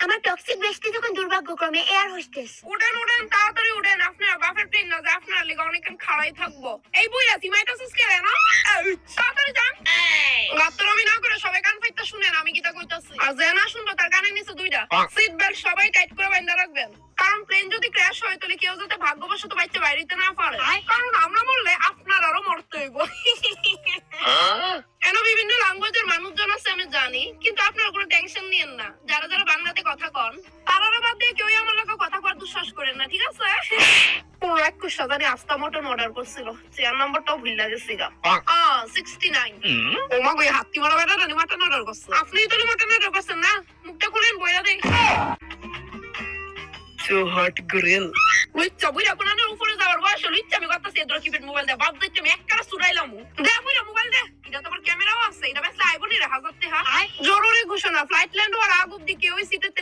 আমার টক্সিক বেস্টি যখন দুর্ভাগ্যক্রমে air hostess. উঠেন উঠেন তাড়াতাড়ি উঠেন, আপনার বাপের ট্রেন না যে আপনার লেগে অনেকক্ষণ খাড়াই থাকবো। এই বইরা সিমাইটোসিস কে না তাড়াতাড়ি যান। গাত্তরামি না করে সবাই কান ফাইতে শুনেন আমি কিটা কইতাছি, আর যে না শুনবো তার কানে নিচে দুইটা সিট বেল্ট সবাই টাইট করে বাইন্ধা রাখবেন, কারণ প্লেন যদি ক্র্যাশ হয় তাহলে কেউ যাতে ভাগ্যবশত বাইতে বাইরেতে না পারে, কারণ আমরা মরলে আপনার আরো মরতে হইব। কেন বিভিন্ন ল্যাঙ্গুয়েজের মানুষজন আছে আমি জানি, কিন্তু আপনারা কোনো টেনশন নিয়েন না। যারা যারা বাংলাতে কথা কন তারা বাদ দিয়ে কেউই আমার লোক কথা কর দুঃসাহস করেন না, ঠিক আছে? পুরো এক কুশা জানি আস্তা মটন অর্ডার করছিল, চেয়ার নাম্বারটাও ভুলে গেছি গা। 69 ও মা গো, হাতি মারা বেটা রানি মটন অর্ডার করছে। আপনি তো মটন অর্ডার করছেন না? মুখটা খুলেন বইরা দেন। So hot grill. লুচ্চা বুইরা কোনানের উপরে যাওয়ার বয়স লুচ্চা আমি করতেছি এদের কিপ্যাড মোবাইল দে বাদ দিতে আমি একবারে সুরাইলাম। দে বুইরা মোবাইল দে, এটা তো আবার ক্যামেরাও আছে, এটা বেশ আইবনি রে হাজার টাকা। জরুরি ঘোষণা, ফ্লাইট ল্যান্ড হওয়ার আগ অব্দি কেউই সিটের